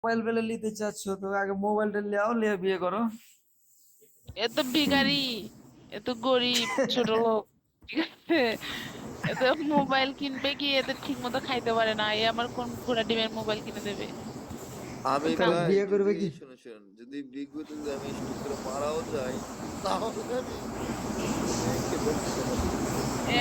Mobile বেলে নিতে চাচ্ছ তো আগে মোবাইলটা লিয়াও, লিয়ে বিয়ে করো। এত ভিখারি, এত গরিব ছোট লোক, ঠিক আছে? এত মোবাইল কিনবে কি, এত ঠিক মতো খাইতে পারে না, এ আমার কোন ঘোড়া ডিমের মোবাইল কিনে দেবে? আমি তাহলে ভাই বিয়ে করবে যদি কি? শুনুন যদি বিগত যদি আমি স্ট্রোক করে মারাও যাই তাহলে আমি মেয়েকে ব্যবস্থা করবো।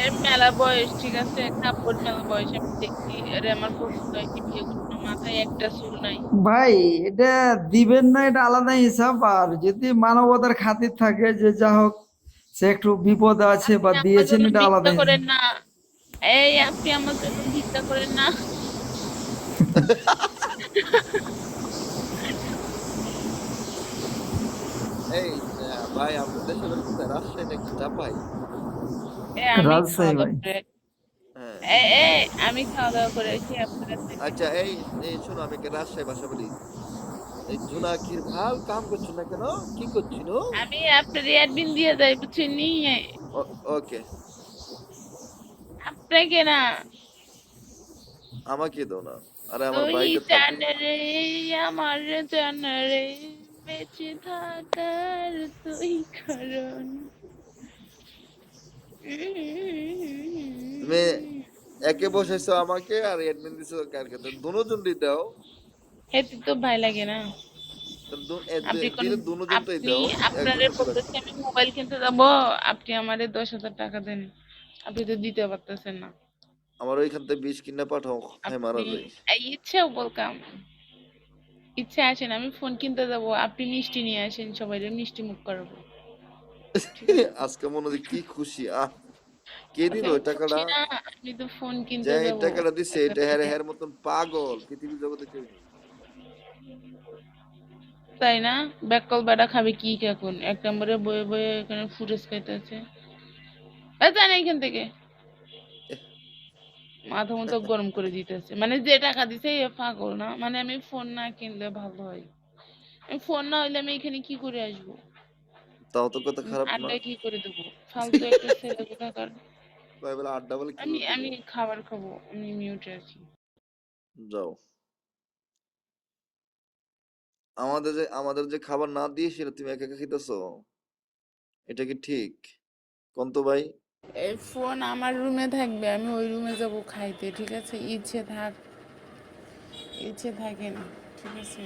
এর মেলা বয়স, ঠিক আছে, কাপড় মেলা বয়স, আমি দেখছি। আরে আমার পছন্দ হয়েছে, বিয়ে করবো না, মাথায় একটা চুল নাই। ভাই এটা দিবেন না, এটা আলাদা হিসাব। আর যদি মানবতার খাতির থাকে যে যা হোক সে একটু বিপদ আছে আপনি বা আমার দিয়েছেন, জন্য এটা আলাদা ভিক্ষা হিসাব। করেন না? এই আপনি আমার জন্য ভিক্ষা করেন না? এই ভাই আপনার দেশের বাড়ি কোথায়? রাজশাহী নাকি চাপাই? আমি খাওয়া রাজশাহী দাওয়া ভাই। করে, হ্যাঁ। আমি খাওয়া দাওয়া করে এসে আপনারা থাকেন। আচ্ছা এই এই শোনো আমি একটা রাজশাহী ভাষা বলি। এই জোনাকির ভাল কাম করছো না কেন? কি করছিল? আমি আপনার অ্যাডমিন দিয়ে যাই, বুঝছেন নি? ওকে। আপনাকে না। আমাকে দাও না। আরে আমার তুই বাইকে থাকবে। জান রে, আমার জান রে, বেঁচে থাকার তুই কারণ। তুমি একে বসাইছো আমাকে আর অ্যাডমিন দিছো কারকে, তো দুজন দাও। হেতে তো ভাই লাগে না। আপনি কোন, দিলে দুজনটাই আপনি দাও। একজন আপনারে বসে রাখো। বলতেছি আমি মোবাইল কিনতে যাবো, আপনি আমারে 10,000 টাকা দেন। আপনি তো দিতে পারতেছেন না। আমার ওইখান থেকে 20 কিনে পাঠাও, খাই মারা আপনি যাই। ইচ্ছেও বলকাম, ইচ্ছে আসেন, আমি ফোন কিনতে যাবো, আপনি মিষ্টি নিয়ে আসেন, সবাই মিষ্টি মুখ করাবো, ঠিক আছে? আজকে মনে হয় কি খুশি কে দিল আজকে ওই টাকাটা? খুশি না, আমি তো ফোন যে কিনতে এই যাবো। টাকাটা দিছে এটা হ্যাঁ একেবারে। হ্যাঁ মতন পাগল পৃথিবীর জগতে কেউ নেই। তাই না? ব্যাককল বেড়া খাবে কি এখন? এক নম্বরে বয়ে বয়ে এখানে ফুটেজ খাইতেছে। জানে এখান থেকে মাথা মতো গরম করে দিতেছে, মানে যে টাকা দিছে এ পাগল না, মানে আমি ফোন না কিনলে ভালো হয়। আমি ফোন না হইলে আমি এখানে কি করে আসবো? তাও তো কথা খারাপ না। আড্ডা কি করে দেবো? ফালতু একটা ছেলে কোথাকার। কয় বেলা আড্ডা বলে কি আমি করে দেবো? আমি খাবার খাবো, আমি মিউটে আছি। যাও। আমাদের যে খাবার না দিয়ে সেটা তুমি একা একা খেতেছো, এটা কি ঠিক? কোন তো ভাই। এই ফোন আমার রুমে থাকবে, আমি ওই রুমে যাব খাইতে, ঠিক আছে? ইচ্ছে থাক, ইচ্ছে থাকে না, ঠিক আছে?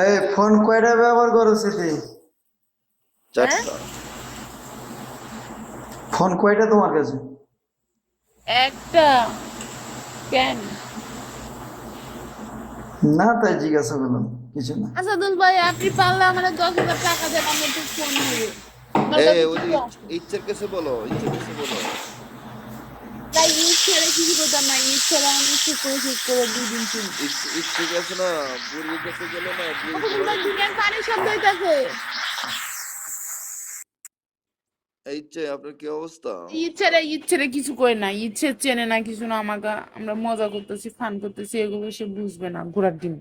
এই ফোন কয়টা ব্যবহার করো সেটি? হ্যাঁ, 4টা। ফোন কয়টা তোমার কাছে? একটা। কেন? না তাই জিজ্ঞাসা করলাম, কিছু না। আসাদুল ভাই, আপনি পারলে আমার 10,000 টাকা দেন, আমার তো ফোন হবে। আমার এ কাছে ওই যে কিছু আছে। ইচ্ছের কাছে বলো, ইচ্ছের কাছে বলো। তাই ইট ছেড়ে কিছু করতাম না, ইট ছেড়ে আমি শেষ করে 2 দিন ছিল। ইচ্ছে কাছে না, বুড়ির কাছে গেলে না বুড়ি আসাদুল বলে ভাই, দুনিয়ার পানির শব্দ হইতাছে। এই ইচ্ছে আপনার কি অবস্থা? ইট ছেড়ে কিছু করে না, ইচ্ছে চেনে না কিছু না আমাকে। আমরা মজা করতেছি, ফান করতেছি, এগুলো সে বুঝবে না, ঘোড়ার ডিম।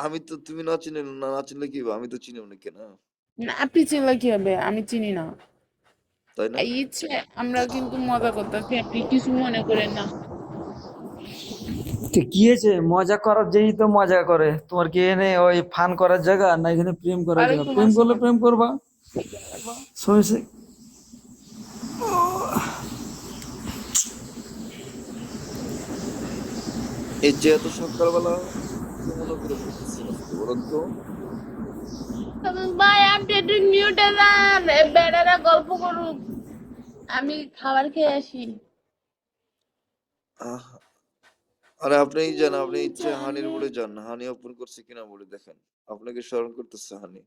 আমি তো তুমি না চিনলে না চিনলে কি হবে? আমি তো চিনি অনেককে না, না, আপনি চিনলে কি হবে? আমি চিনি না। তাই না? এই ইচ্ছে, আমরা কিন্তু মজা করতেছি, আপনি কিছু মনে করেন না। তো কি হয়েছে? মজা করার জন্যই তো মজা করে। তোমার কি এনে ওই ফান করার জায়গা না এখানে প্রেম করার জায়গা? ওয়ালাইকুম প্রেম করলে আসসালাম। প্রেম করবা, সমস্যা। এই যে এত সকালবেলা কি মনে করে বলতেছেন আজকে বলেন তো? ভাই, আপনি একটু মিউটে যান, বেড়ারা গল্প করুক, আমি খাবার খেয়ে আসি। আহ আরে আপনিই যান, আপনি ইচ্ছে হানির জানে। বলে যান, হানি ওপেন করছে কিনা বলে দেখেন। আপনাকে স্মরণ করতেছে হানি।